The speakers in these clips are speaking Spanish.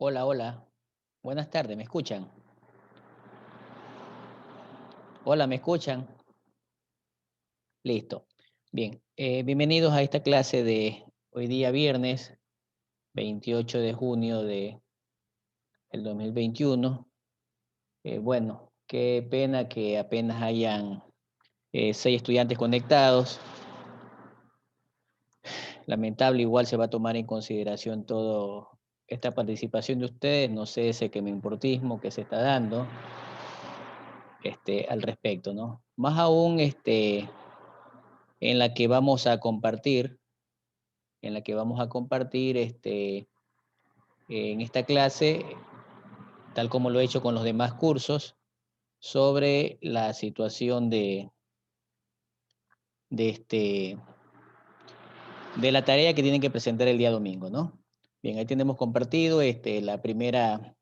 Hola, hola. Buenas tardes, ¿me escuchan? Hola, ¿me escuchan? Listo. Bien, bienvenidos a esta clase de hoy día viernes 28 de junio del 2021. Bueno, qué pena que apenas hayan 6 estudiantes conectados. Lamentable, igual se va a tomar en consideración toda esta participación de ustedes. No sé ese que me importismo que se está dando al respecto, ¿no? Más aún, en la que vamos a compartir, en esta clase, tal como lo he hecho con los demás cursos, sobre la situación de, este, de la tarea que tienen que presentar el día domingo, ¿no? Bien, ahí tenemos compartido la primera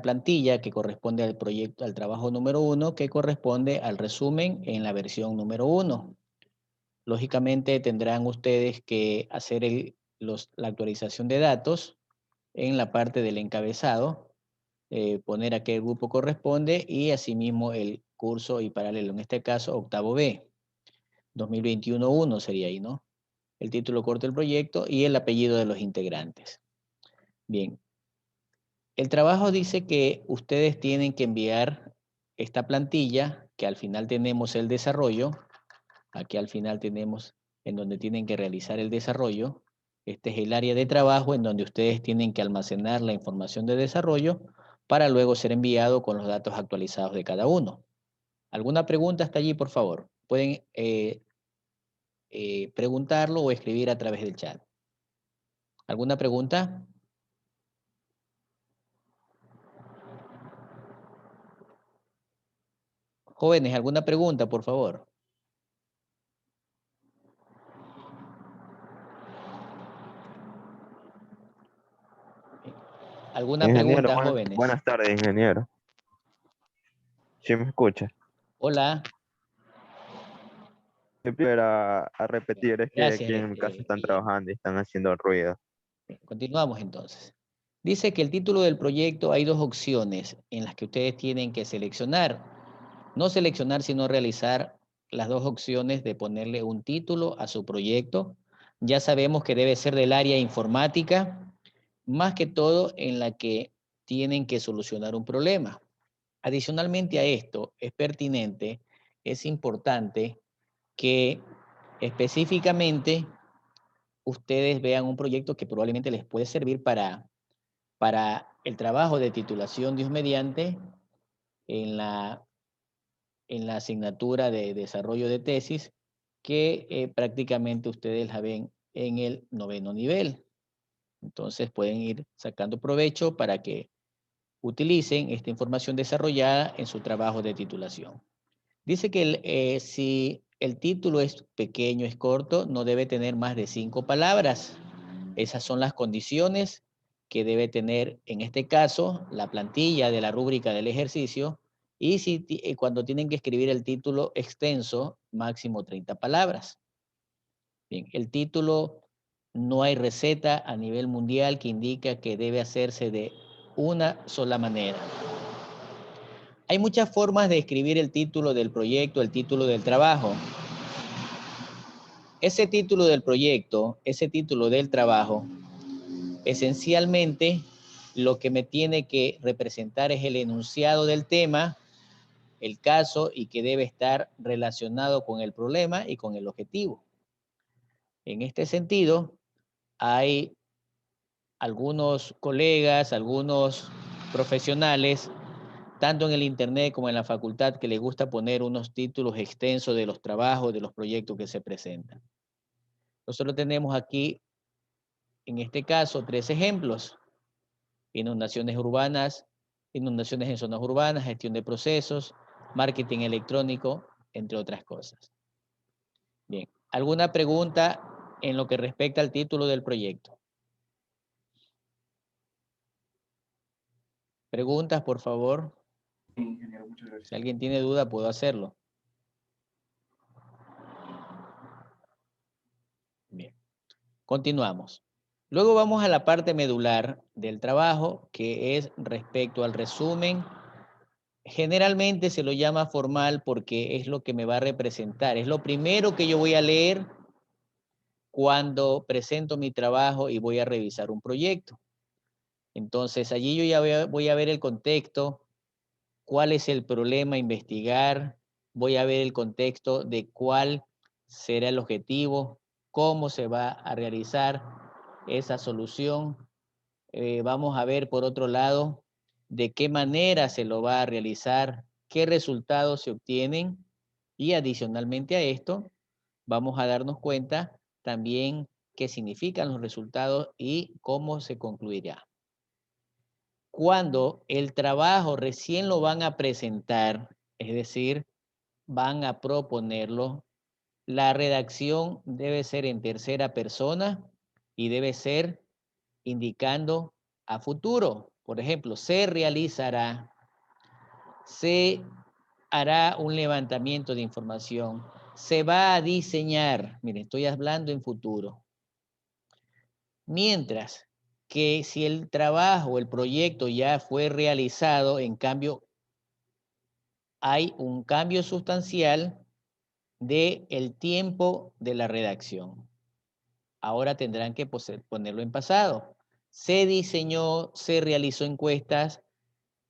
plantilla que corresponde al proyecto, al trabajo número 1, que corresponde al resumen en la versión número 1. Lógicamente tendrán ustedes que hacer la actualización de datos en la parte del encabezado, poner a qué grupo corresponde y asimismo el curso y paralelo, en este caso octavo B, 2021-1 sería ahí, ¿no? El título corto del proyecto y el apellido de los integrantes. Bien, el trabajo dice que ustedes tienen que enviar esta plantilla, que al final tenemos el desarrollo, aquí al final tenemos en donde tienen que realizar el desarrollo. Este es el área de trabajo en donde ustedes tienen que almacenar la información de desarrollo para luego ser enviado con los datos actualizados de cada uno. ¿Alguna pregunta hasta allí, por favor? Pueden preguntarlo o escribir a través del chat. ¿Alguna pregunta? Jóvenes, ¿alguna pregunta, por favor? ¿Alguna Ingeniero, pregunta, jóvenes? buenas tardes, ingeniero. ¿Sí me escucha? Hola. A Bien, repetir, es que gracias, aquí en mi casa están trabajando y están haciendo ruido. bien, continuamos entonces. Dice que el título del proyecto hay dos opciones en las que ustedes tienen que seleccionar. No seleccionar, sino realizar las dos opciones de ponerle un título a su proyecto. Ya sabemos que debe ser del área informática, más que todo en la que tienen que solucionar un problema. Adicionalmente a esto, es pertinente, es importante que específicamente ustedes vean un proyecto que probablemente les puede servir para el trabajo de titulación Dios mediante en la asignatura de desarrollo de tesis que prácticamente ustedes la ven en el 9º nivel. Entonces pueden ir sacando provecho para que utilicen esta información desarrollada en su trabajo de titulación. Dice que si el título es pequeño, es corto, no debe tener más de 5 palabras. Esas son las condiciones que debe tener, en este caso, la plantilla de la rúbrica del ejercicio y cuando tienen que escribir el título extenso, máximo 30 palabras. Bien, el título no hay receta a nivel mundial que indica que debe hacerse de una sola manera. Hay muchas formas de escribir el título del proyecto, el título del trabajo. Ese título del proyecto, ese título del trabajo, esencialmente lo que me tiene que representar es el enunciado del tema, el caso y que debe estar relacionado con el problema y con el objetivo. En este sentido, hay algunos colegas, algunos profesionales, tanto en el internet como en la facultad, que les gusta poner unos títulos extensos de los trabajos, de los proyectos que se presentan. Nosotros tenemos aquí, en este caso, 3 ejemplos: inundaciones urbanas, inundaciones en zonas urbanas, gestión de procesos, marketing electrónico, entre otras cosas. Bien, ¿alguna pregunta en lo que respecta al título del proyecto? Preguntas, por favor. Ingeniero, muchas Si gracias. alguien tiene duda, puedo hacerlo. Bien, continuamos. Luego vamos a la parte medular del trabajo, que es respecto al resumen. Generalmente se lo llama formal porque es lo que me va a representar. Es lo primero que yo voy a leer cuando presento mi trabajo y voy a revisar un proyecto. Entonces, allí yo ya voy a ver el contexto, cuál es el problema a investigar, voy a ver el contexto de cuál será el objetivo, cómo se va a realizar esa solución. Vamos a ver, por otro lado, de qué manera se lo va a realizar, qué resultados se obtienen y adicionalmente a esto, vamos a darnos cuenta también qué significan los resultados y cómo se concluirá. Cuando el trabajo recién lo van a presentar, es decir, van a proponerlo, la redacción debe ser en tercera persona y debe ser indicando a futuro. Por ejemplo, se realizará, se hará un levantamiento de información, se va a diseñar. Miren, estoy hablando en futuro. Mientras que si el trabajo, el proyecto ya fue realizado, en cambio, hay un cambio sustancial de el tiempo de la redacción. Ahora tendrán que ponerlo en pasado. Se diseñó, se realizó encuestas,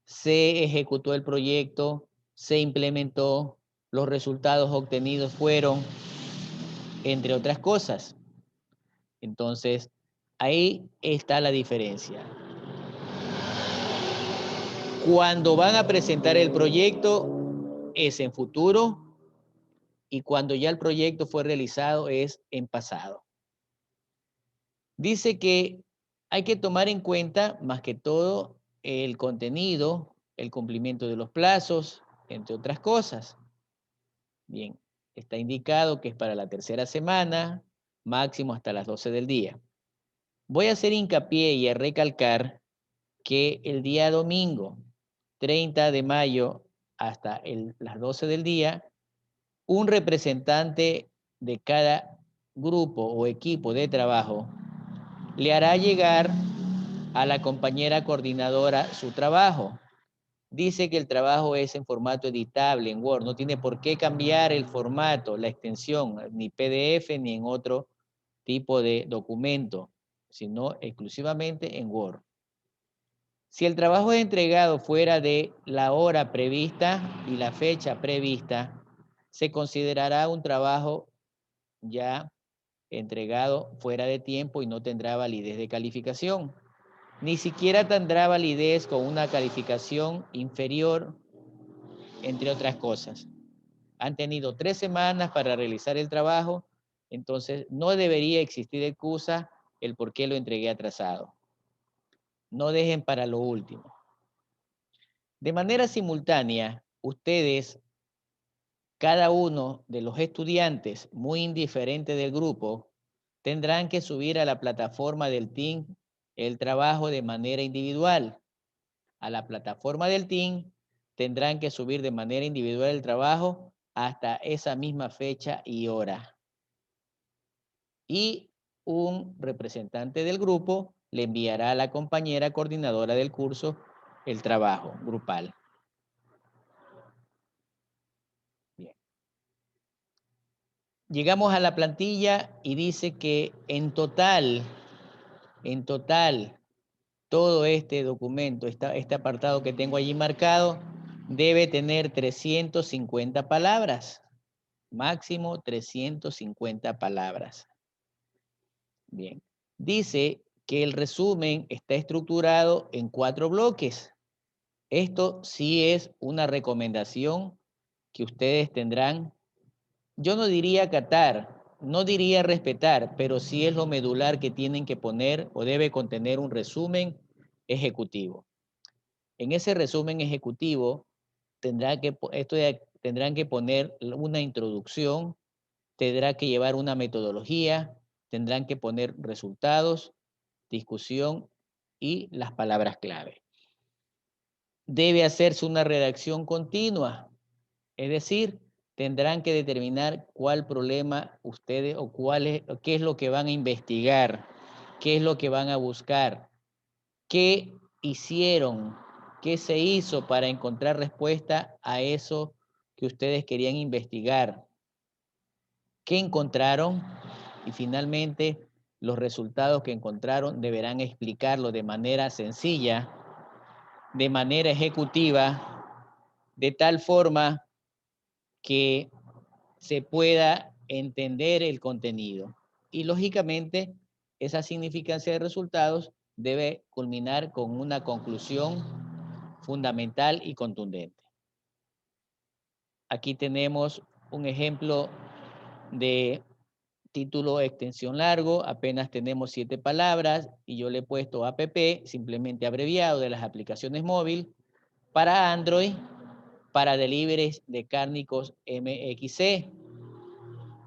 se ejecutó el proyecto, se implementó, los resultados obtenidos fueron, entre otras cosas. Entonces, ahí está la diferencia. Cuando van a presentar el proyecto es en futuro y cuando ya el proyecto fue realizado es en pasado. Dice que hay que tomar en cuenta más que todo el contenido, el cumplimiento de los plazos, entre otras cosas. Bien, está indicado que es para la tercera semana, máximo hasta las 12 del día. Voy a hacer hincapié y a recalcar que el día domingo, 30 de mayo, hasta las 12 del día, un representante de cada grupo o equipo de trabajo le hará llegar a la compañera coordinadora su trabajo. Dice que el trabajo es en formato editable en Word, no tiene por qué cambiar el formato, la extensión, ni PDF ni en otro tipo de documento, sino exclusivamente en Word. Si el trabajo es entregado fuera de la hora prevista y la fecha prevista, se considerará un trabajo ya entregado fuera de tiempo y no tendrá validez de calificación. Ni siquiera tendrá validez con una calificación inferior, entre otras cosas. Han tenido 3 semanas para realizar el trabajo, entonces no debería existir excusa el por qué lo entregué atrasado. No dejen para lo último. De manera simultánea, ustedes, cada uno de los estudiantes, muy indiferente del grupo, tendrán que subir a la plataforma del team el trabajo de manera individual. A la plataforma del team tendrán que subir de manera individual el trabajo hasta esa misma fecha y hora. Y un representante del grupo le enviará a la compañera coordinadora del curso el trabajo grupal. Bien. Llegamos a la plantilla y dice que en total, todo este documento, este apartado que tengo allí marcado, debe tener 350 palabras. Máximo 350 palabras. Bien. Dice que el resumen está estructurado en 4 bloques. Esto sí es una recomendación que ustedes tendrán. Yo no diría acatar, no diría respetar, pero sí es lo medular que tienen que poner o debe contener un resumen ejecutivo. En ese resumen ejecutivo tendrán que poner una introducción, tendrá que llevar una metodología, tendrán que poner resultados, discusión y las palabras clave. Debe hacerse una redacción continua, es decir, tendrán que determinar cuál problema ustedes o qué es lo que van a investigar. ¿Qué es lo que van a buscar? ¿Qué hicieron? ¿Qué se hizo para encontrar respuesta a eso que ustedes querían investigar? ¿Qué encontraron? Y finalmente, los resultados que encontraron deberán explicarlo de manera sencilla, de manera ejecutiva, de tal forma que se pueda entender el contenido. Y lógicamente, esa significancia de resultados debe culminar con una conclusión fundamental y contundente. Aquí tenemos un ejemplo de título extensión largo, apenas tenemos 7 palabras y yo le he puesto app, simplemente abreviado, de las aplicaciones móviles para Android, para deliveries de cárnicos MXC.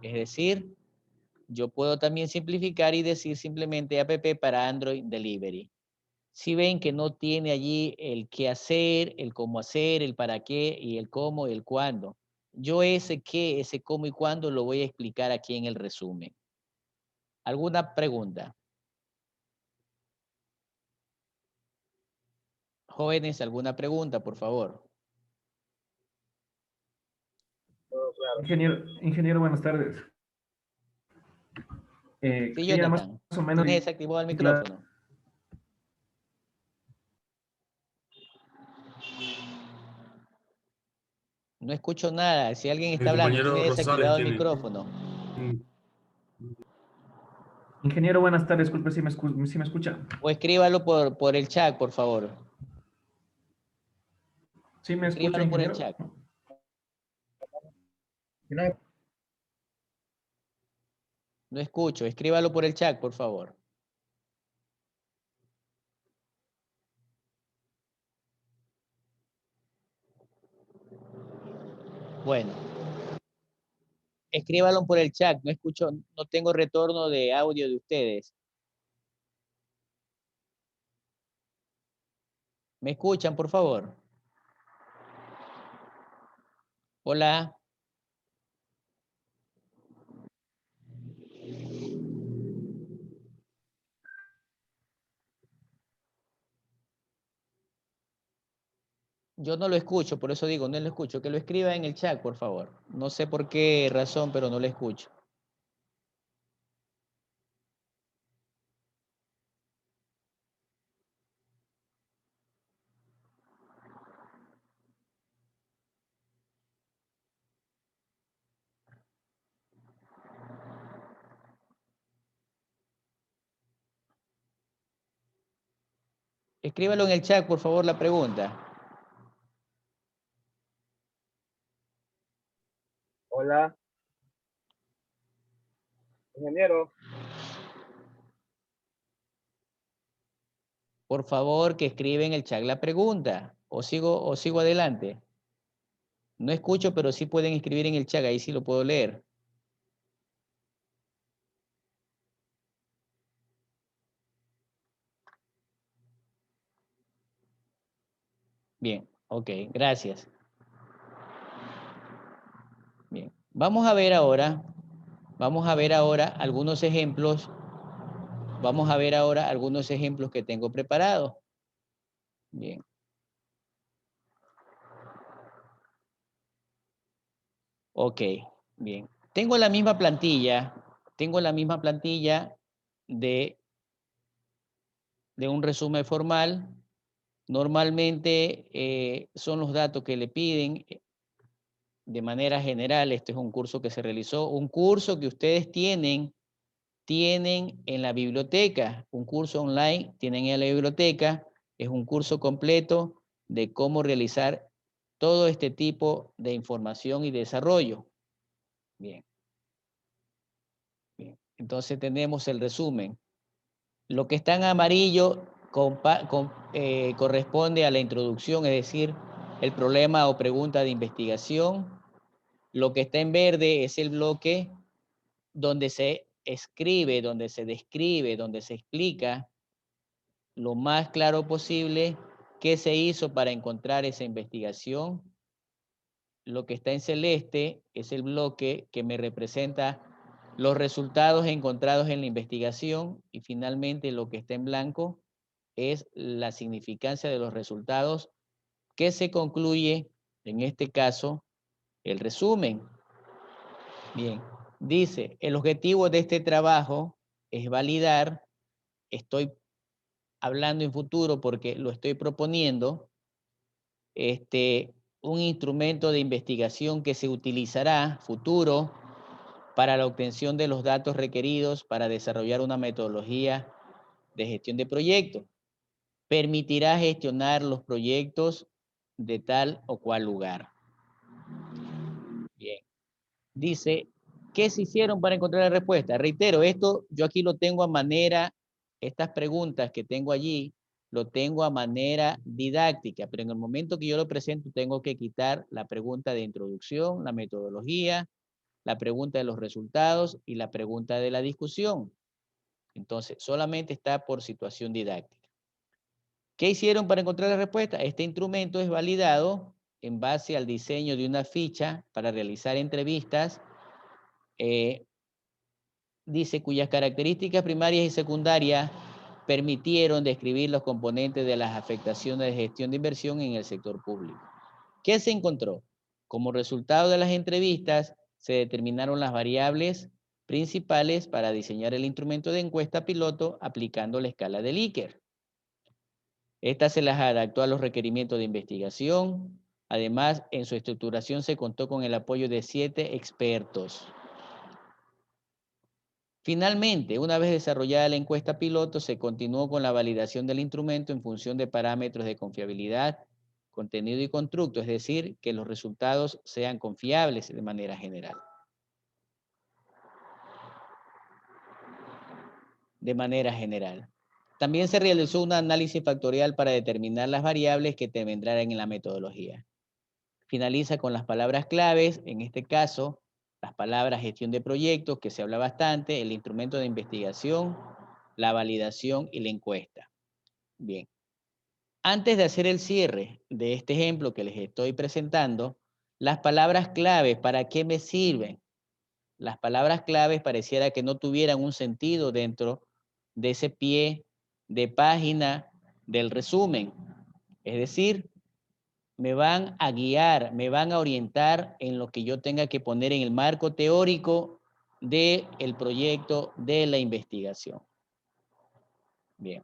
Es decir, yo puedo también simplificar y decir simplemente app para Android Delivery. Si ven que no tiene allí el qué hacer, el cómo hacer, el para qué y el cómo y el cuándo. Yo ese qué, ese cómo y cuándo lo voy a explicar aquí en el resumen. ¿Alguna pregunta? Jóvenes, ¿alguna pregunta, por favor? Ingeniero, buenas tardes. Sí, Quería más Jonathan. o menos... ¿Tienes desactivado el micrófono? No escucho nada. Si alguien está El hablando y compañero tiene Rosales desactivado el tiene. micrófono. Ingeniero, buenas tardes. Disculpe si me escucha. O escríbalo por el chat, por favor. ¿Sí me escucha, Escríbalo por el ingeniero? chat. No escucho. Escríbalo por el chat, por favor. Bueno. Escríbalo por el chat. No escucho, no tengo retorno de audio de ustedes. ¿Me escuchan, por favor? Hola. Yo no lo escucho, por eso digo, no lo escucho. Que lo escriba en el chat, por favor. No sé por qué razón, pero no lo escucho. Escríbalo en el chat, por favor, la pregunta. Hola, ingeniero. Por favor, que escriba en el chat la pregunta. O sigo adelante. No escucho, pero sí pueden escribir en el chat, ahí sí lo puedo leer. Bien, ok, gracias. Bien, vamos a ver ahora algunos ejemplos. Vamos a ver ahora algunos ejemplos que tengo preparados. Bien. Ok, bien. Tengo la misma plantilla de un resumen formal. Normalmente son los datos que le piden de manera general. Este es un curso que se realizó, un curso que ustedes tienen en la biblioteca, un curso online tienen en la biblioteca, es un curso completo de cómo realizar todo este tipo de información y desarrollo. Bien. Bien. Entonces tenemos el resumen. Lo que está en amarillo corresponde a la introducción, es decir, el problema o pregunta de investigación. Lo que está en verde es el bloque donde se escribe, donde se describe, donde se explica lo más claro posible qué se hizo para encontrar esa investigación. Lo que está en celeste es el bloque que me representa los resultados encontrados en la investigación y finalmente lo que está en blanco es la significancia de los resultados que se concluye, en este caso, el resumen. Bien, dice, el objetivo de este trabajo es validar, estoy hablando en futuro porque lo estoy proponiendo, un instrumento de investigación que se utilizará futuro para la obtención de los datos requeridos para desarrollar una metodología de gestión de proyectos. Permitirá gestionar los proyectos de tal o cual lugar. Bien. Dice, ¿qué se hicieron para encontrar la respuesta? Reitero, esto yo aquí lo tengo a manera, estas preguntas que tengo allí, lo tengo a manera didáctica, pero en el momento que yo lo presento tengo que quitar la pregunta de introducción, la metodología, la pregunta de los resultados y la pregunta de la discusión. Entonces, solamente está por situación didáctica. ¿Qué hicieron para encontrar la respuesta? Este instrumento es validado en base al diseño de una ficha para realizar entrevistas, dice, cuyas características primarias y secundarias permitieron describir los componentes de las afectaciones de gestión de inversión en el sector público. ¿Qué se encontró? Como resultado de las entrevistas, se determinaron las variables principales para diseñar el instrumento de encuesta piloto aplicando la escala de Likert. Esta se las adaptó a los requerimientos de investigación. Además, en su estructuración se contó con el apoyo de 7 expertos. Finalmente, una vez desarrollada la encuesta piloto, se continuó con la validación del instrumento en función de parámetros de confiabilidad, contenido y constructo, es decir, que los resultados sean confiables de manera general. De manera general. También se realizó un análisis factorial para determinar las variables que intervendrán en la metodología. Finaliza con las palabras claves, en este caso, las palabras gestión de proyectos, que se habla bastante, el instrumento de investigación, la validación y la encuesta. Bien. Antes de hacer el cierre de este ejemplo que les estoy presentando, las palabras claves, ¿para qué me sirven? Las palabras claves pareciera que no tuvieran un sentido dentro de ese pie de página del resumen. Es decir, me van a guiar, me van a orientar en lo que yo tenga que poner en el marco teórico del proyecto de la investigación. Bien.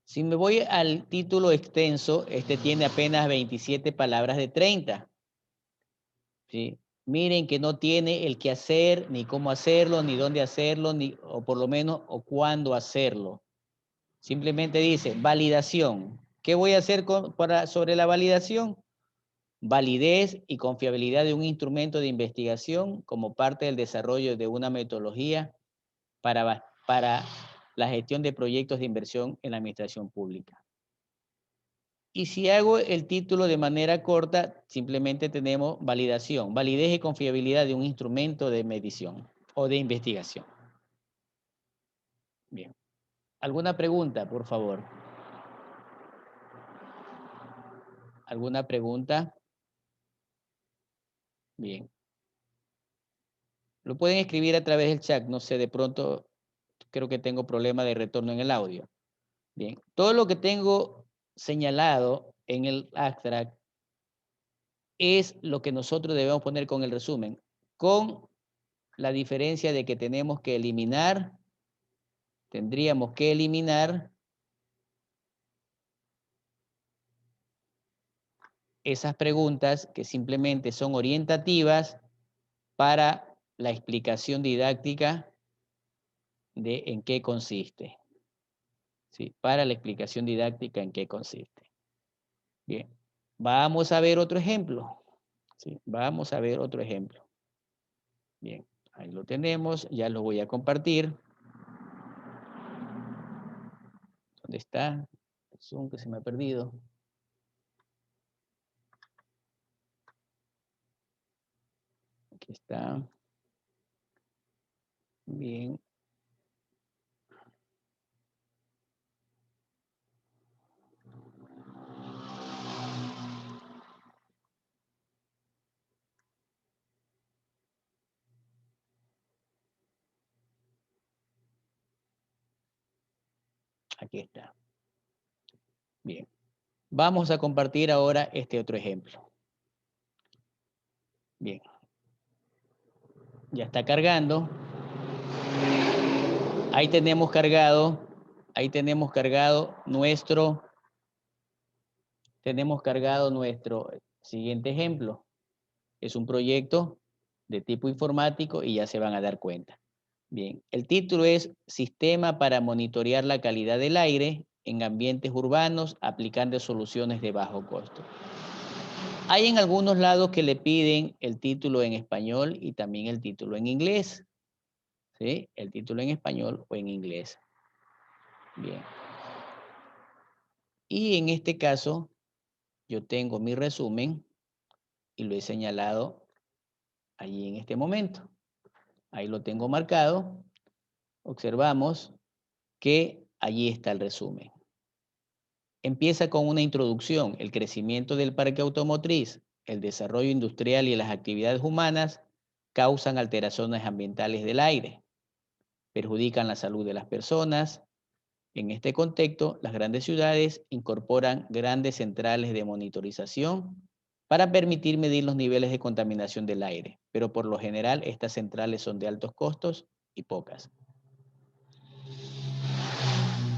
Si me voy al título extenso, este tiene apenas 27 palabras de 30. ¿Sí? Miren que no tiene el qué hacer, ni cómo hacerlo, ni dónde hacerlo, ni, o por lo menos, o cuándo hacerlo. Simplemente dice validación. ¿Qué voy a hacer sobre la validación? Validez y confiabilidad de un instrumento de investigación como parte del desarrollo de una metodología para la gestión de proyectos de inversión en la administración pública. Y si hago el título de manera corta, simplemente tenemos validación, validez y confiabilidad de un instrumento de medición o de investigación. Bien. ¿Alguna pregunta, por favor? ¿Alguna pregunta? Bien. Lo pueden escribir a través del chat, no sé, de pronto creo que tengo problema de retorno en el audio. Bien. Todo lo que tengo señalado en el abstract es lo que nosotros debemos poner con el resumen, con la diferencia de que tendríamos que eliminar esas preguntas que simplemente son orientativas para la explicación didáctica de en qué consiste. ¿Sí? Para la explicación didáctica en qué consiste. Bien, vamos a ver otro ejemplo. ¿Sí? Vamos a ver otro ejemplo. Bien, ahí lo tenemos, ya lo voy a compartir. ¿Dónde está? El Zoom que se me ha perdido. Aquí está. Bien. Aquí está. Bien. Vamos a compartir ahora este otro ejemplo. Bien. Ya está cargando. Ahí tenemos cargado nuestro siguiente ejemplo. Es un proyecto de tipo informático y ya se van a dar cuenta. Bien, el título es Sistema para monitorear la calidad del aire en ambientes urbanos aplicando soluciones de bajo costo. Hay en algunos lados que le piden el título en español y también el título en inglés. ¿Sí? El título en español o en inglés. Bien. Y en este caso, yo tengo mi resumen y lo he señalado allí en este momento. Ahí lo tengo marcado. Observamos que allí está el resumen. Empieza con una introducción, el crecimiento del parque automotriz, el desarrollo industrial y las actividades humanas causan alteraciones ambientales del aire, perjudican la salud de las personas. En este contexto, las grandes ciudades incorporan grandes centrales de monitorización para permitir medir los niveles de contaminación del aire, pero por lo general estas centrales son de altos costos y pocas.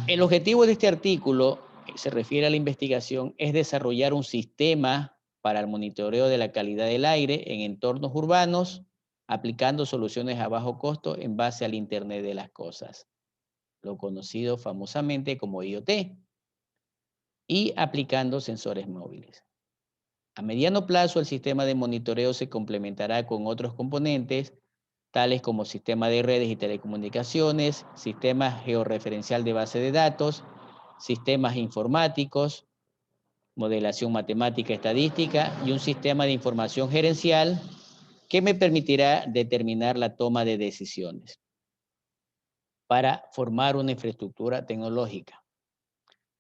El objetivo de este artículo, se refiere a la investigación, es desarrollar un sistema para el monitoreo de la calidad del aire en entornos urbanos, aplicando soluciones a bajo costo en base al Internet de las Cosas, lo conocido famosamente como IoT, y aplicando sensores móviles. A mediano plazo, el sistema de monitoreo se complementará con otros componentes, tales como sistema de redes y telecomunicaciones, sistema georreferencial de base de datos, sistemas informáticos, modelación matemática estadística y un sistema de información gerencial que me permitirá determinar la toma de decisiones para formar una infraestructura tecnológica.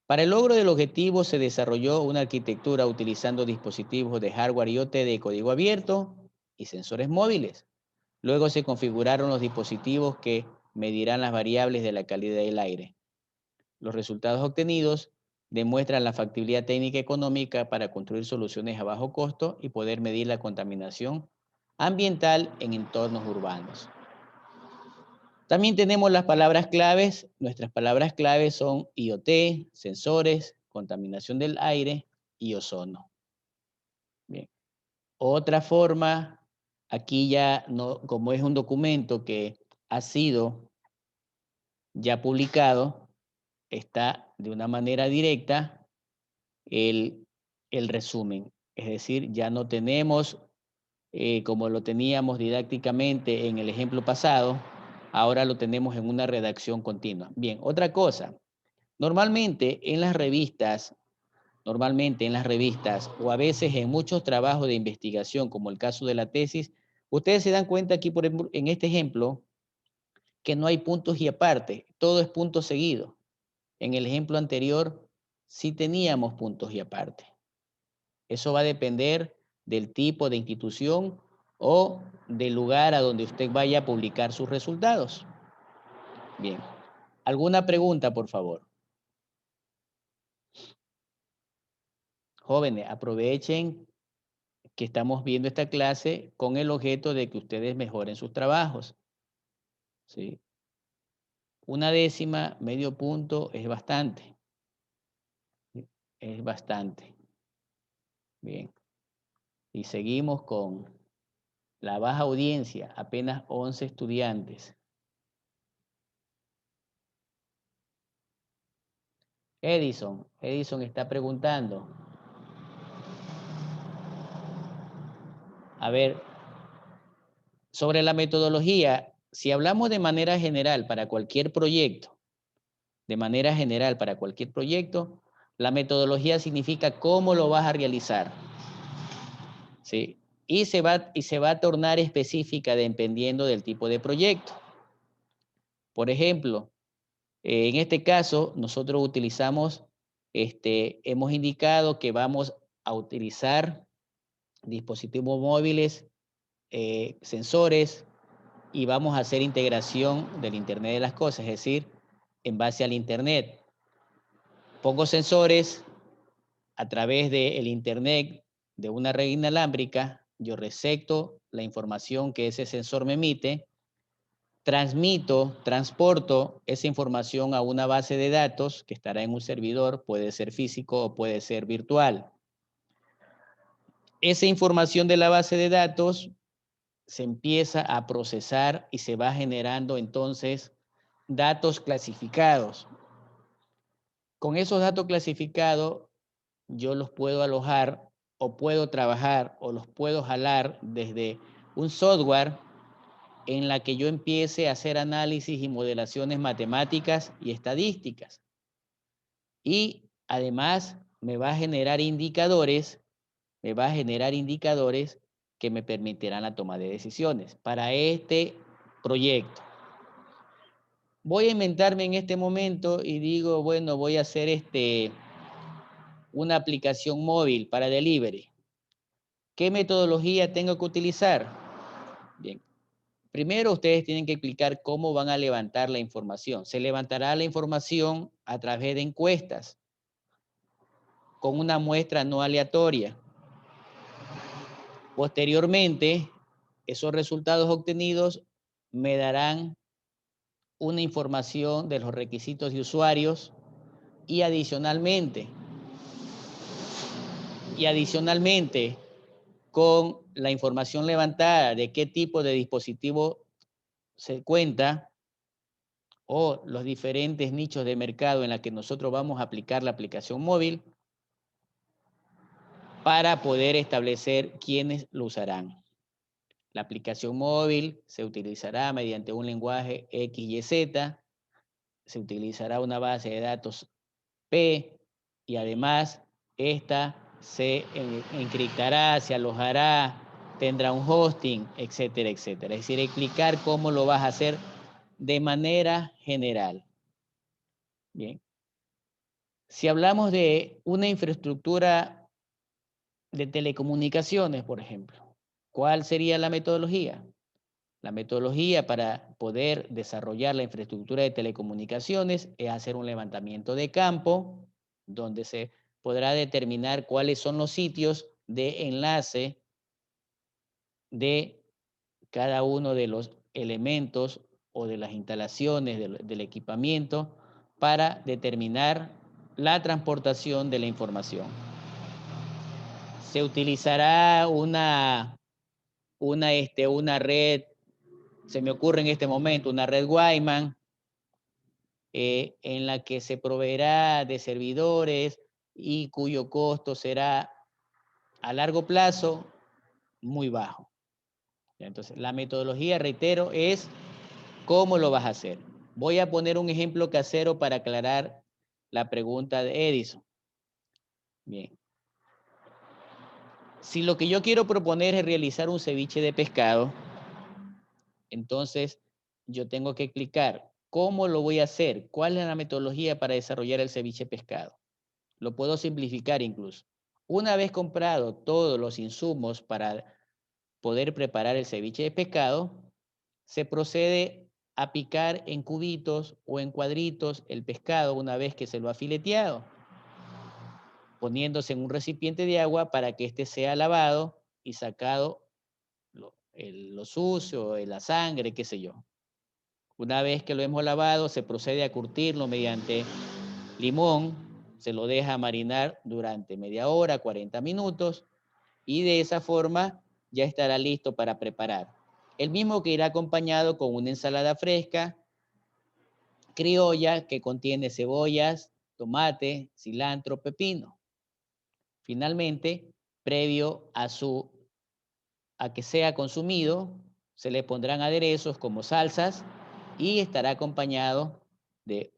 Para el logro del objetivo se desarrolló una arquitectura utilizando dispositivos de hardware IoT de código abierto y sensores móviles. Luego se configuraron los dispositivos que medirán las variables de la calidad del aire. Los resultados obtenidos demuestran la factibilidad técnica y económica para construir soluciones a bajo costo y poder medir la contaminación ambiental en entornos urbanos. También tenemos las palabras claves. Nuestras palabras claves son IoT, sensores, contaminación del aire y ozono. Bien. Otra forma, aquí ya no, como es un documento que ha sido ya publicado, está de una manera directa el resumen. Es decir, ya no tenemos, como lo teníamos didácticamente en el ejemplo pasado, ahora lo tenemos en una redacción continua. Bien, otra cosa. Normalmente en las revistas o a veces en muchos trabajos de investigación, como el caso de la tesis, ustedes se dan cuenta aquí en este ejemplo que no hay puntos y aparte, todo es punto seguido. En el ejemplo anterior sí teníamos puntos y aparte. Eso va a depender del tipo de institución o del lugar a donde usted vaya a publicar sus resultados. Bien. ¿Alguna pregunta, por favor? Jóvenes, aprovechen que estamos viendo esta clase con el objeto de que ustedes mejoren sus trabajos. ¿Sí? 1/10, medio punto, es bastante. ¿Sí? Es bastante. Bien. Y seguimos con la baja audiencia, apenas 11 estudiantes. Edison está preguntando. A ver, sobre la metodología, si hablamos de manera general para cualquier proyecto, la metodología significa cómo lo vas a realizar. ¿Sí? Y se va a tornar específica dependiendo del tipo de proyecto. Por ejemplo, en este caso, nosotros utilizamos, hemos indicado que vamos a utilizar dispositivos móviles, sensores, y vamos a hacer integración del Internet de las cosas, es decir, en base al Internet. Pongo sensores a través del internet de una red inalámbrica, yo recepto la información que ese sensor me emite, transporto esa información a una base de datos que estará en un servidor, puede ser físico o puede ser virtual. Esa información de la base de datos se empieza a procesar y se va generando entonces datos clasificados. Con esos datos clasificados yo los puedo alojar o puedo trabajar o los puedo jalar desde un software en la que yo empiece a hacer análisis y modelaciones matemáticas y estadísticas. Y además me va a generar indicadores que me permitirán la toma de decisiones para este proyecto. Voy a inventarme en este momento y digo, bueno, voy a hacer una aplicación móvil para delivery. ¿Qué metodología tengo que utilizar? Bien, primero ustedes tienen que explicar cómo van a levantar la información. Se levantará la información a través de encuestas con una muestra no aleatoria. Posteriormente, esos resultados obtenidos me darán una información de los requisitos de usuarios y adicionalmente, con la información levantada de qué tipo de dispositivo se cuenta o los diferentes nichos de mercado en la que nosotros vamos a aplicar la aplicación móvil para poder establecer quiénes lo usarán. La aplicación móvil se utilizará mediante un lenguaje XYZ, se utilizará una base de datos P y además esta se encriptará, se alojará, tendrá un hosting, etcétera, etcétera. Es decir, explicar cómo lo vas a hacer de manera general. Bien. Si hablamos de una infraestructura de telecomunicaciones, por ejemplo, ¿cuál sería la metodología? La metodología para poder desarrollar la infraestructura de telecomunicaciones es hacer un levantamiento de campo donde se podrá determinar cuáles son los sitios de enlace de cada uno de los elementos o de las instalaciones del equipamiento para determinar la transportación de la información. Se utilizará una red, se me ocurre en este momento, una red Wyman, en la que se proveerá de servidores y cuyo costo será a largo plazo muy bajo. Entonces, la metodología, reitero, es cómo lo vas a hacer. Voy a poner un ejemplo casero para aclarar la pregunta de Edison. Bien. Si lo que yo quiero proponer es realizar un ceviche de pescado, entonces yo tengo que explicar cómo lo voy a hacer, cuál es la metodología para desarrollar el ceviche de pescado. Lo puedo simplificar incluso. Una vez comprado todos los insumos para poder preparar el ceviche de pescado, se procede a picar en cubitos o en cuadritos el pescado una vez que se lo ha fileteado, poniéndose en un recipiente de agua para que éste sea lavado y sacado lo sucio, la sangre, qué sé yo. Una vez que lo hemos lavado, se procede a curtirlo mediante limón, se lo deja marinar durante media hora, 40 minutos, y de esa forma ya estará listo para preparar. El mismo que irá acompañado con una ensalada fresca, criolla, que contiene cebollas, tomate, cilantro, pepino. Finalmente, previo a que sea consumido, se le pondrán aderezos como salsas y estará acompañado de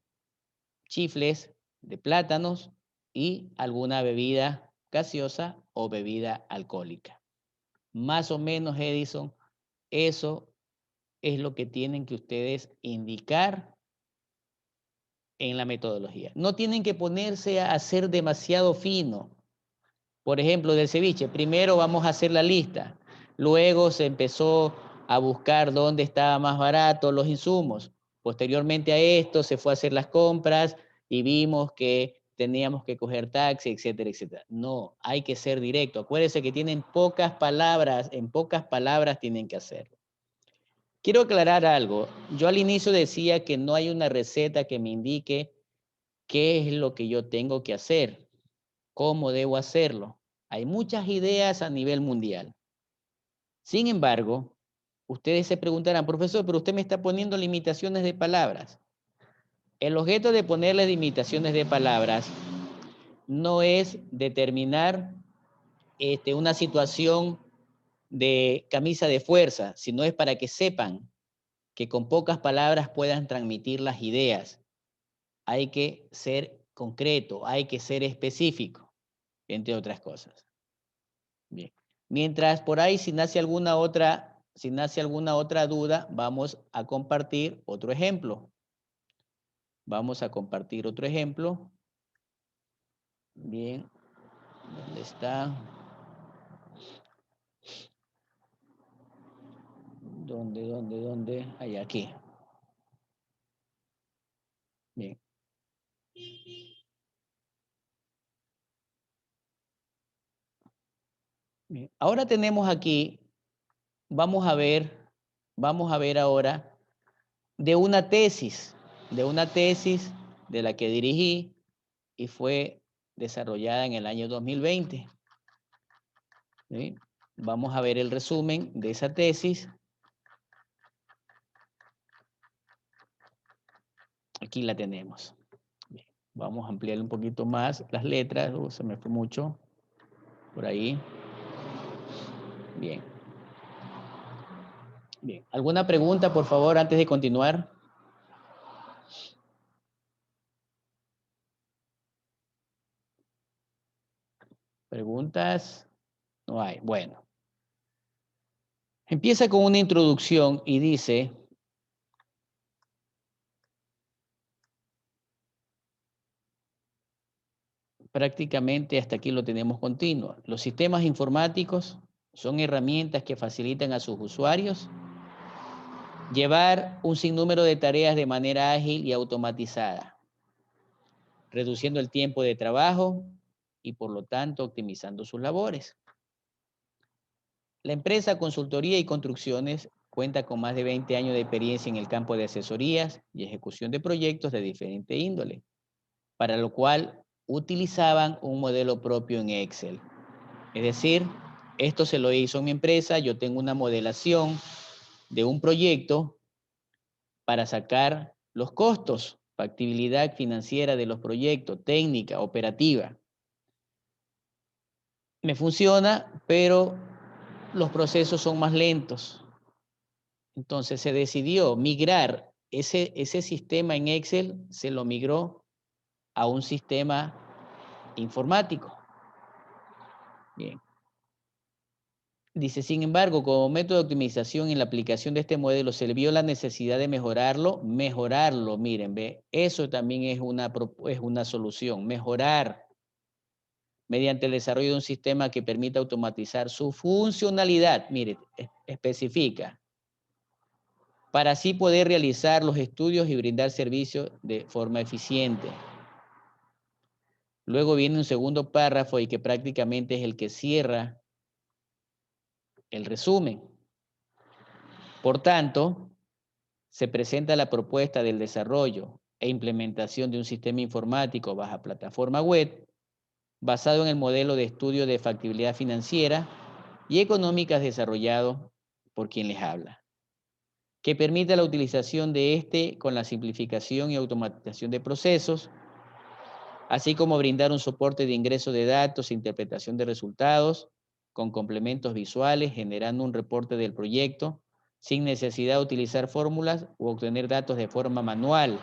chifles, de plátanos y alguna bebida gaseosa o bebida alcohólica. Más o menos, Edison, eso es lo que tienen que ustedes indicar en la metodología. No tienen que ponerse a hacer demasiado fino. Por ejemplo, del ceviche, primero vamos a hacer la lista. Luego se empezó a buscar dónde estaba más barato los insumos. Posteriormente a esto se fue a hacer las compras y vimos que teníamos que coger taxi, etcétera, etcétera. No, hay que ser directo. Acuérdense que tienen pocas palabras, en pocas palabras tienen que hacerlo. Quiero aclarar algo. Yo al inicio decía que no hay una receta que me indique qué es lo que yo tengo que hacer, cómo debo hacerlo. Hay muchas ideas a nivel mundial. Sin embargo, ustedes se preguntarán, profesor, pero usted me está poniendo limitaciones de palabras. El objeto de ponerle limitaciones de palabras no es determinar una situación de camisa de fuerza, sino es para que sepan que con pocas palabras puedan transmitir las ideas. Hay que ser concreto, hay que ser específico, entre otras cosas. Bien. Mientras por ahí, si nace alguna otra duda, vamos a compartir otro ejemplo. Vamos a compartir otro ejemplo. Bien, ¿dónde está? ¿Dónde? Ahí, aquí. Bien. Bien. Ahora tenemos aquí, vamos a ver ahora de una tesis de la que dirigí y fue desarrollada en el año 2020. ¿Sí? Vamos a ver el resumen de esa tesis. Aquí la tenemos. Bien. Vamos a ampliar un poquito más las letras. Se me fue mucho por ahí. Bien. Bien. ¿Alguna pregunta, por favor, antes de continuar? ¿Preguntas? No hay. Bueno. Empieza con una introducción y dice: prácticamente hasta aquí lo tenemos continuo. Los sistemas informáticos son herramientas que facilitan a sus usuarios llevar un sinnúmero de tareas de manera ágil y automatizada, reduciendo el tiempo de trabajo y por lo tanto optimizando sus labores. La empresa Consultoría y Construcciones cuenta con más de 20 años de experiencia en el campo de asesorías y ejecución de proyectos de diferente índole, para lo cual utilizaban un modelo propio en Excel. Es decir, esto se lo hizo mi empresa, yo tengo una modelación de un proyecto para sacar los costos, factibilidad financiera de los proyectos, técnica, operativa. Me funciona, pero los procesos son más lentos. Entonces se decidió migrar ese sistema en Excel, se lo migró a un sistema informático. Bien. Dice, sin embargo, como método de optimización en la aplicación de este modelo se le vio la necesidad de mejorarlo, miren, ve, eso también es una solución, mejorar mediante el desarrollo de un sistema que permita automatizar su funcionalidad, mire, especifica, para así poder realizar los estudios y brindar servicios de forma eficiente. Luego viene un segundo párrafo y que prácticamente es el que cierra el resumen. Por tanto, se presenta la propuesta del desarrollo e implementación de un sistema informático bajo plataforma web basado en el modelo de estudio de factibilidad financiera y económicas desarrollado por quien les habla, que permite la utilización de con la simplificación y automatización de procesos, así como brindar un soporte de ingreso de datos e interpretación de resultados con complementos visuales, generando un reporte del proyecto sin necesidad de utilizar fórmulas u obtener datos de forma manual,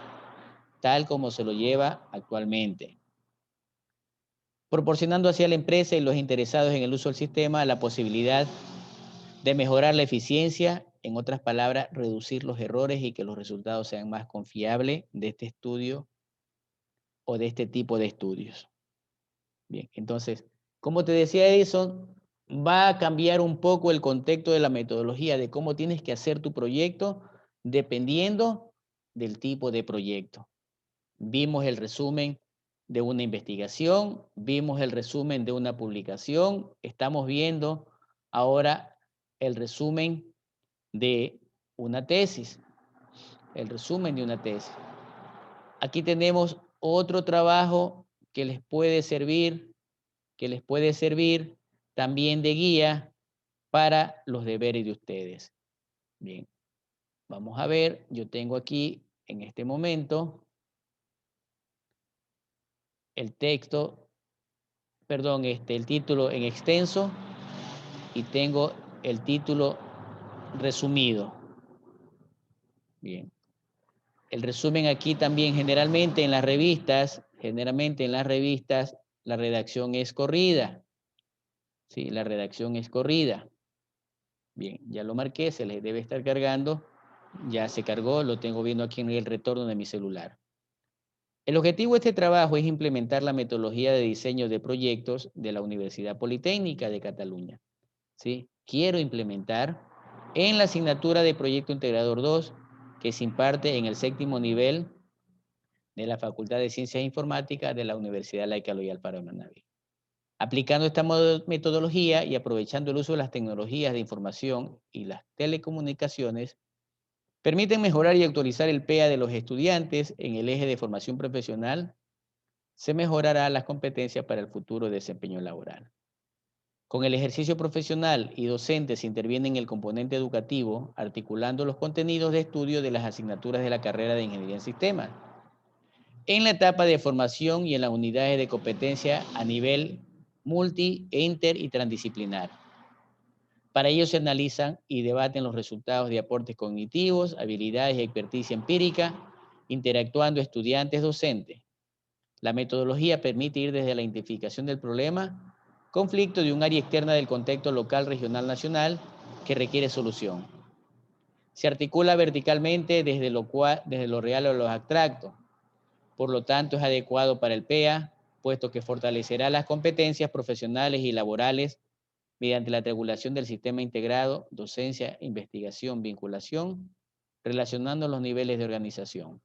tal como se lo lleva actualmente, proporcionando así a la empresa y los interesados en el uso del sistema la posibilidad de mejorar la eficiencia, en otras palabras, reducir los errores y que los resultados sean más confiables de este estudio o de este tipo de estudios. Bien, entonces, como te decía Edison, va a cambiar un poco el contexto de la metodología de cómo tienes que hacer tu proyecto dependiendo del tipo de proyecto. Vimos el resumen de una investigación, vimos el resumen de una publicación, estamos viendo ahora el resumen de una tesis, el resumen de una tesis. Aquí tenemos otro trabajo que les puede servir también de guía para los deberes de ustedes. Bien, vamos a ver, yo tengo aquí en este momento el texto, perdón, el título en extenso y tengo el título resumido. Bien. El resumen aquí también generalmente en las revistas, la redacción es corrida. Sí, la redacción es corrida. Bien, ya lo marqué, se les debe estar cargando. Ya se cargó, lo tengo viendo aquí en el retorno de mi celular. El objetivo de este trabajo es implementar la metodología de diseño de proyectos de la Universidad Politécnica de Cataluña. ¿Sí? Quiero implementar en la asignatura de Proyecto Integrador 2, que se imparte en el 7º nivel de la Facultad de Ciencias Informáticas de la Universidad Laica Loyola Alfaro de Manaví. Aplicando esta metodología y aprovechando el uso de las tecnologías de información y las telecomunicaciones, permiten mejorar y actualizar el PEA de los estudiantes en el eje de formación profesional. Se mejorará las competencias para el futuro desempeño laboral. Con el ejercicio profesional y docente se interviene en el componente educativo, articulando los contenidos de estudio de las asignaturas de la carrera de Ingeniería en Sistemas. En la etapa de formación y en las unidades de competencia a nivel multi, inter y transdisciplinar. Para ello se analizan y debaten los resultados de aportes cognitivos, habilidades y experticia empírica, interactuando estudiantes docentes. La metodología permite ir desde la identificación del problema, conflicto de un área externa del contexto local, regional, nacional, que requiere solución. Se articula verticalmente desde lo real a lo abstracto. Por lo tanto, es adecuado para el PEA, puesto que fortalecerá las competencias profesionales y laborales mediante la regulación del sistema integrado, docencia, investigación, vinculación, relacionando los niveles de organización.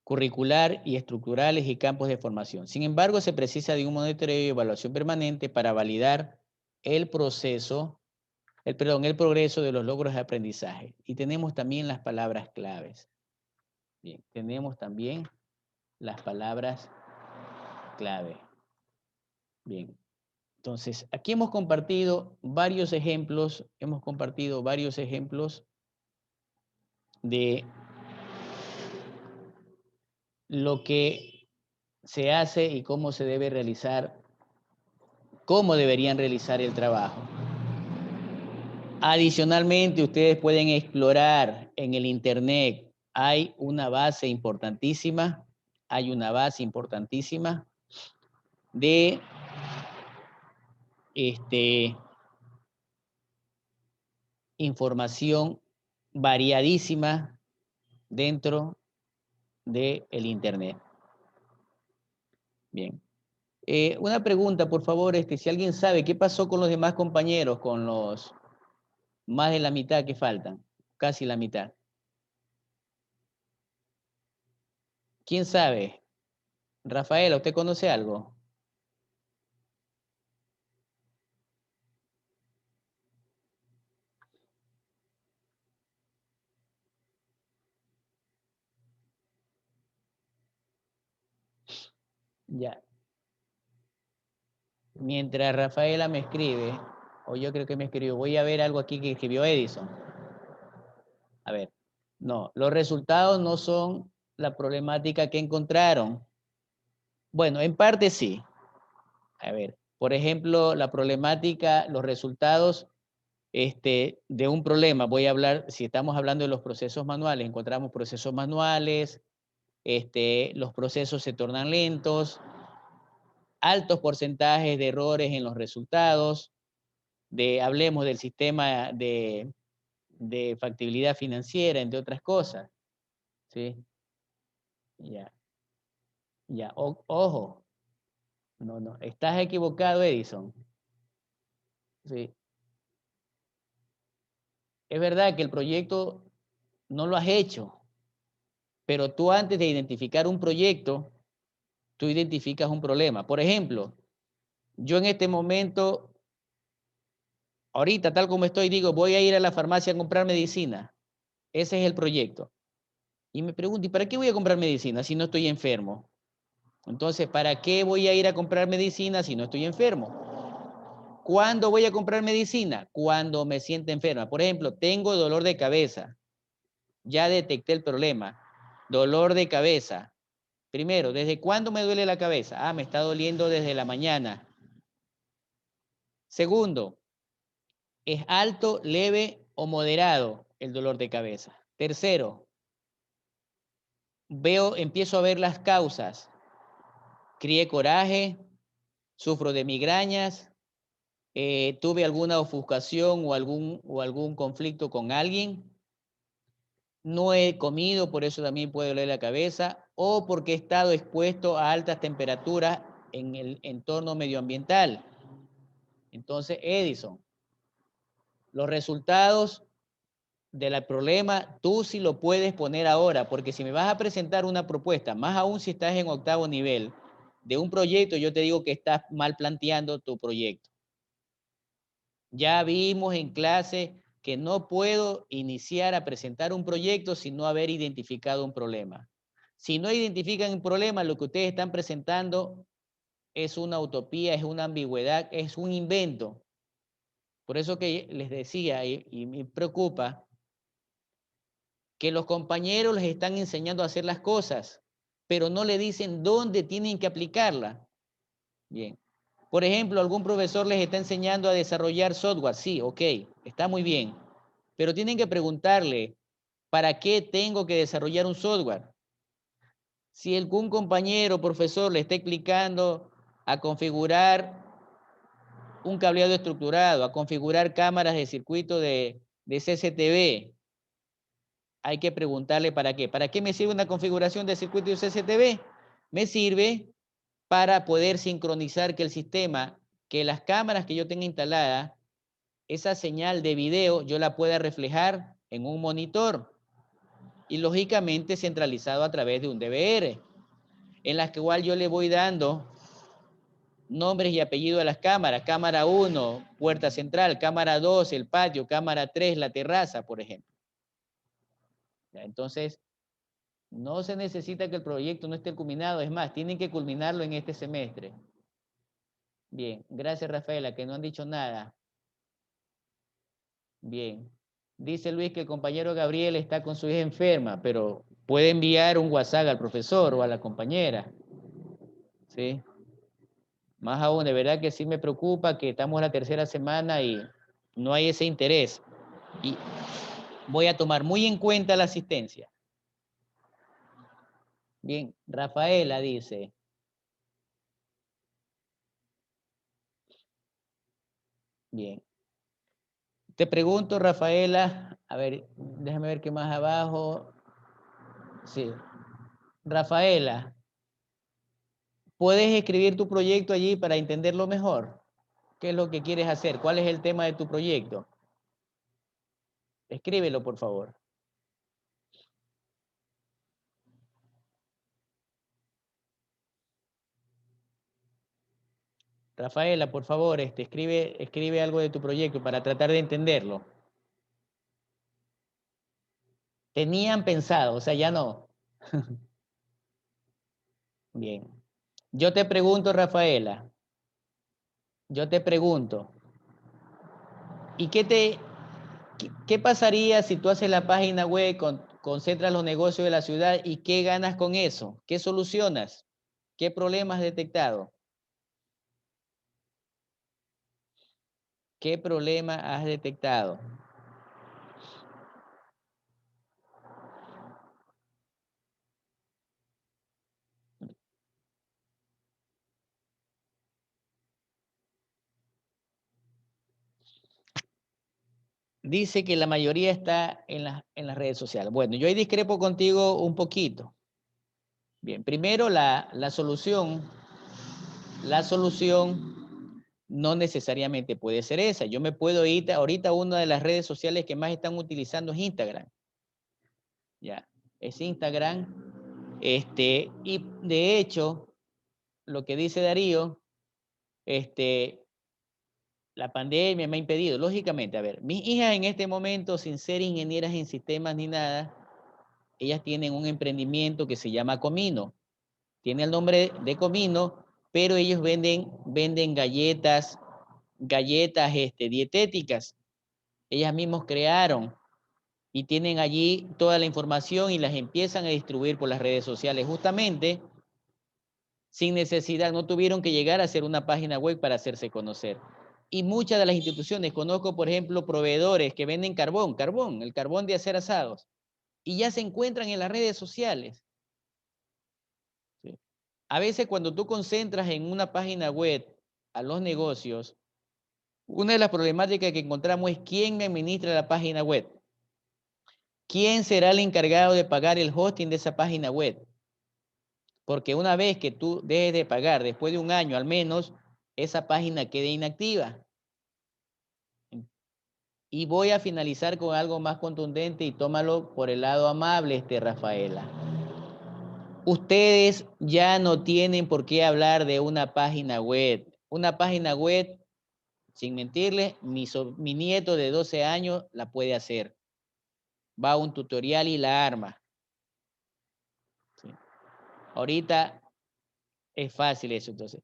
Curricular y estructurales y campos de formación. Sin embargo, se precisa de un monitoreo y evaluación permanente para validar el progreso de los logros de aprendizaje. Y tenemos también las palabras claves. Bien, tenemos también las palabras clave. Bien, entonces aquí hemos compartido varios ejemplos, de lo que se hace y cómo se debe realizar, cómo deberían realizar el trabajo. Adicionalmente, ustedes pueden explorar en el internet, hay una base importantísima de información variadísima dentro del internet. Bien. Una pregunta, por favor, si alguien sabe qué pasó con los demás compañeros, con los más de la mitad que faltan, casi la mitad. ¿Quién sabe? Rafaela, ¿usted conoce algo? Ya. Mientras Rafaela me escribe, o yo creo que me escribió, voy a ver algo aquí que escribió Edison. A ver, no, los resultados no son la problemática que encontraron. Bueno, en parte sí. A ver, por ejemplo, la problemática, los resultados de un problema, voy a hablar, si estamos hablando de los procesos manuales, encontramos procesos manuales, los procesos se tornan lentos, altos porcentajes de errores en los resultados, hablemos del sistema de factibilidad financiera, entre otras cosas, ¿sí? Ya, ya, ojo, no, estás equivocado, Edison, ¿sí? Es verdad que el proyecto no lo has hecho, Pero tú antes de identificar un proyecto, tú identificas un problema. Por ejemplo, yo en este momento, ahorita tal como estoy, digo, voy a ir a la farmacia a comprar medicina. Ese es el proyecto. Y me pregunto, ¿y para qué voy a comprar medicina si no estoy enfermo? Entonces, ¿para qué voy a ir a comprar medicina si no estoy enfermo? ¿Cuándo voy a comprar medicina? Cuando me sienta enferma. Por ejemplo, tengo dolor de cabeza. Ya detecté el problema. Dolor de cabeza. Primero, ¿desde cuándo me duele la cabeza? Ah, me está doliendo desde la mañana. Segundo, ¿es alto, leve o moderado el dolor de cabeza? Tercero, empiezo a ver las causas. Crié coraje, sufro de migrañas, tuve alguna ofuscación o algún conflicto con alguien, no he comido, por eso también puede doler la cabeza, o porque he estado expuesto a altas temperaturas en el entorno medioambiental. Entonces, Edison, los resultados del problema, tú sí lo puedes poner ahora, porque si me vas a presentar una propuesta, más aún si estás en 8º nivel de un proyecto, yo te digo que estás mal planteando tu proyecto. Ya vimos en clase que no puedo iniciar a presentar un proyecto sin no haber identificado un problema. Si no identifican un problema, lo que ustedes están presentando es una utopía, es una ambigüedad, es un invento. Por eso que les decía, y me preocupa, que los compañeros les están enseñando a hacer las cosas, pero no le dicen dónde tienen que aplicarla. Bien. Por ejemplo, algún profesor les está enseñando a desarrollar software. Sí, ok, está muy bien. Pero tienen que preguntarle, ¿para qué tengo que desarrollar un software? Si algún compañero o profesor le está explicando a configurar un cableado estructurado, a configurar cámaras de circuito de CCTV, hay que preguntarle para qué. ¿Para qué me sirve una configuración de circuito de CCTV? Me sirve para poder sincronizar que el sistema, que las cámaras que yo tenga instaladas, esa señal de video yo la pueda reflejar en un monitor y lógicamente centralizado a través de un DVR, en la cual yo le voy dando nombres y apellidos a las cámaras. Cámara 1, puerta central. Cámara 2, el patio. Cámara 3, la terraza, por ejemplo. Entonces, no se necesita que el proyecto no esté culminado. Es más, tienen que culminarlo en este semestre. Bien, gracias Rafaela, que no han dicho nada. Bien. Dice Luis que el compañero Gabriel está con su hija enferma, pero puede enviar un WhatsApp al profesor o a la compañera. ¿Sí? Más aún, de verdad que sí me preocupa que estamos en la 3ª semana y no hay ese interés. Y voy a tomar muy en cuenta la asistencia. Bien, Rafaela dice. Bien. Te pregunto, Rafaela, a ver, déjame ver qué más abajo. Sí. Rafaela, ¿puedes escribir tu proyecto allí para entenderlo mejor? ¿Qué es lo que quieres hacer? ¿Cuál es el tema de tu proyecto? Escríbelo, por favor. Rafaela, por favor, escribe algo de tu proyecto para tratar de entenderlo. Tenían pensado, o sea, ya no. Bien. Yo te pregunto, Rafaela, yo te pregunto, ¿y qué pasaría si tú haces la página web, concentras los negocios de la ciudad y qué ganas con eso? ¿Qué solucionas? ¿Qué problemas has detectado? ¿Qué problema has detectado? Dice que la mayoría está en las redes sociales. Bueno, yo ahí discrepo contigo un poquito. Bien, primero la solución no necesariamente puede ser esa. Yo me puedo ir, ahorita una de las redes sociales que más están utilizando es Instagram. Ya. es Instagram. Y de hecho, lo que dice Darío, la pandemia me ha impedido, lógicamente, a ver, mis hijas en este momento, sin ser ingenieras en sistemas ni nada, ellas tienen un emprendimiento que se llama Comino. Tiene el nombre de Comino, pero ellos venden galletas dietéticas. Ellas mismos crearon y tienen allí toda la información y las empiezan a distribuir por las redes sociales, justamente sin necesidad, no tuvieron que llegar a hacer una página web para hacerse conocer. Y muchas de las instituciones, conozco por ejemplo proveedores que venden el carbón de hacer asados, y ya se encuentran en las redes sociales. ¿Sí? A veces cuando tú concentras en una página web a los negocios, una de las problemáticas que encontramos es quién me administra la página web. ¿Quién será el encargado de pagar el hosting de esa página web? Porque una vez que tú dejes de pagar, después de un año al menos, esa página queda inactiva. Y voy a finalizar con algo más contundente y tómalo por el lado amable, Rafaela. Ustedes ya no tienen por qué hablar de una página web. Una página web, sin mentirles, mi nieto de 12 años la puede hacer. Va a un tutorial y la arma. ¿Sí? Ahorita es fácil eso, entonces.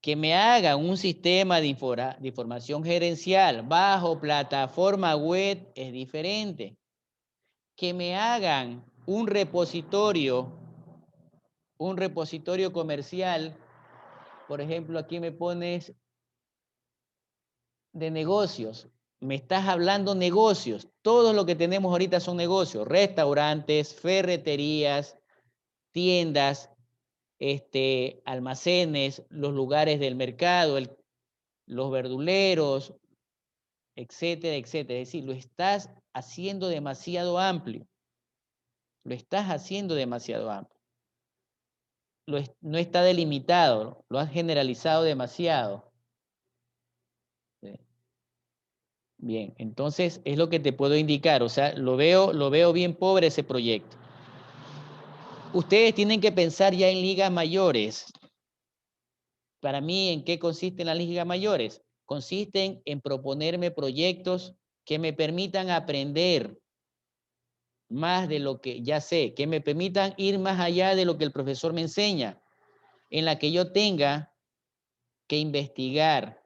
Que me hagan un sistema de información gerencial bajo plataforma web es diferente. Que me hagan un repositorio comercial, por ejemplo, aquí me pones de negocios, me estás hablando negocios, todo lo que tenemos ahorita son negocios, restaurantes, ferreterías, tiendas, almacenes, los lugares del mercado, los verduleros, etcétera, etcétera. Es decir, lo estás haciendo demasiado amplio. Lo estás haciendo demasiado amplio. No está delimitado, lo has generalizado demasiado. ¿Sí? Bien, entonces es lo que te puedo indicar. O sea, lo veo bien pobre ese proyecto. Ustedes tienen que pensar ya en ligas mayores. Para mí, ¿en qué consisten las ligas mayores? Consisten en proponerme proyectos que me permitan aprender más de lo que ya sé, que me permitan ir más allá de lo que el profesor me enseña, en la que yo tenga que investigar.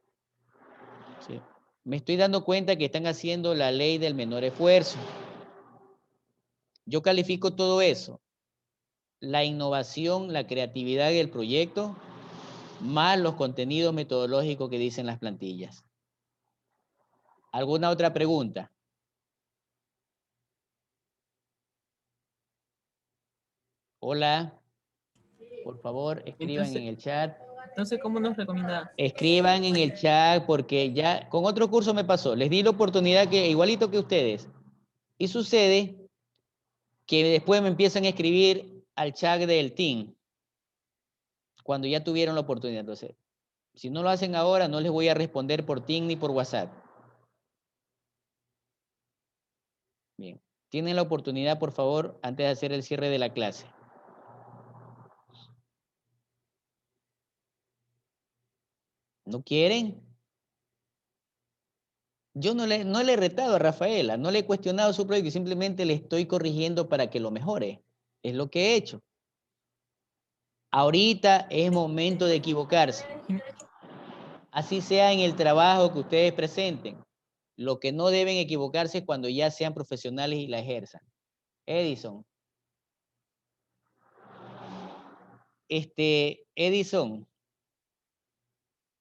¿Sí? Me estoy dando cuenta que están haciendo la ley del menor esfuerzo. Yo califico todo eso, la innovación, la creatividad del proyecto, más los contenidos metodológicos que dicen las plantillas. ¿Alguna otra pregunta? Hola, por favor, escriban en el chat. Entonces, ¿cómo nos recomienda? Escriban en el chat porque ya con otro curso me pasó. Les di la oportunidad que igualito que ustedes. Y sucede que después me empiezan a escribir al chat del team cuando ya tuvieron la oportunidad. Entonces, si no lo hacen ahora, no les voy a responder por team ni por WhatsApp. Bien. Tienen la oportunidad, por favor, antes de hacer el cierre de la clase. ¿No quieren? Yo no le he retado a Rafaela, no le he cuestionado su proyecto, simplemente le estoy corrigiendo para que lo mejore. Es lo que he hecho. Ahorita es momento de equivocarse. Así sea en el trabajo que ustedes presenten. Lo que no deben equivocarse es cuando ya sean profesionales y la ejerzan. Edison. Edison.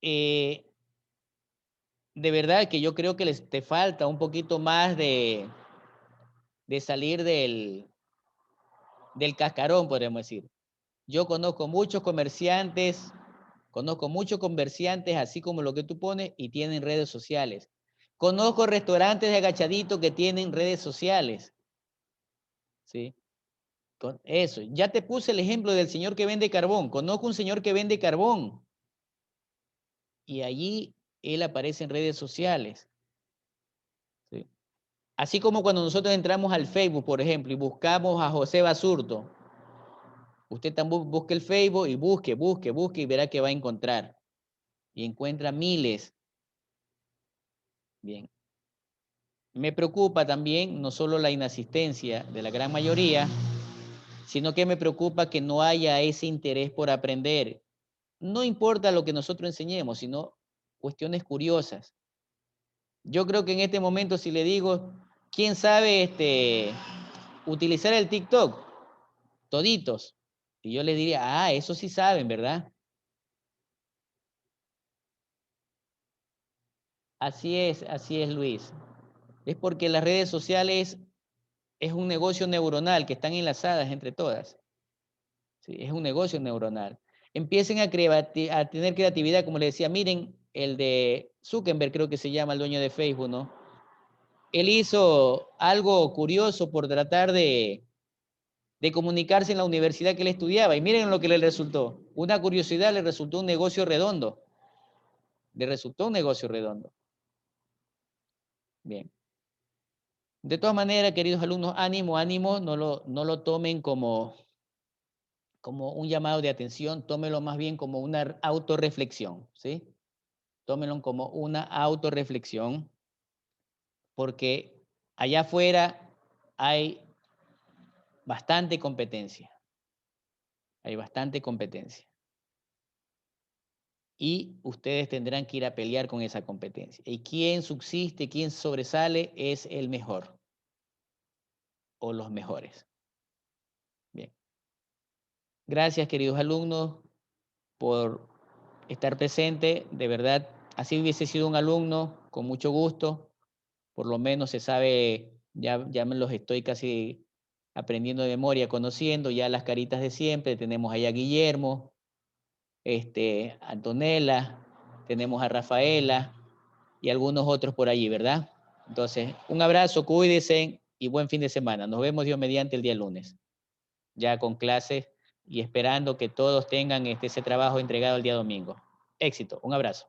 De verdad que yo creo que te falta un poquito más de salir del cascarón, podríamos decir. Yo conozco muchos comerciantes, así como lo que tú pones, y tienen redes sociales. Conozco restaurantes de agachaditos que tienen redes sociales. ¿Sí? Con eso. Ya te puse el ejemplo del señor que vende carbón. Conozco un señor que vende carbón. Y allí él aparece en redes sociales. ¿Sí? Así como cuando nosotros entramos al Facebook, por ejemplo, y buscamos a José Basurto, usted también busque el Facebook y busque y verá que va a encontrar. Y encuentra miles. Bien. Me preocupa también no solo la inasistencia de la gran mayoría, sino que me preocupa que no haya ese interés por aprender. No importa lo que nosotros enseñemos, sino cuestiones curiosas. Yo creo que en este momento, si le digo, ¿quién sabe utilizar el TikTok? Toditos. Y yo le diría, ah, eso sí saben, ¿verdad? Así es, Luis. Es porque las redes sociales es un negocio neuronal que están enlazadas entre todas. Sí, es un negocio neuronal. Empiecen a tener creatividad, como les decía, miren, el de Zuckerberg, creo que se llama el dueño de Facebook, ¿no? Él hizo algo curioso por tratar de comunicarse en la universidad que él estudiaba, y miren lo que le resultó. Una curiosidad, le resultó un negocio redondo. Le resultó un negocio redondo. Bien. De todas maneras, queridos alumnos, ánimo, ánimo, no lo tomen como un llamado de atención, tómenlo más bien como una autorreflexión, ¿sí? Tómenlo como una autorreflexión, porque allá afuera hay bastante competencia. Hay bastante competencia. Y ustedes tendrán que ir a pelear con esa competencia. Y quien subsiste, quien sobresale, es el mejor o los mejores. Bien. Gracias, queridos alumnos, por estar presente. De verdad, así hubiese sido un alumno, con mucho gusto. Por lo menos se sabe, ya me los estoy casi aprendiendo de memoria, conociendo ya las caritas de siempre. Tenemos allá a Guillermo, Antonella, tenemos a Rafaela y algunos otros por allí, ¿verdad? Entonces, un abrazo, cuídense y buen fin de semana. Nos vemos Dios mediante el día lunes, ya con clases y esperando que todos tengan ese trabajo entregado el día domingo. Éxito, un abrazo.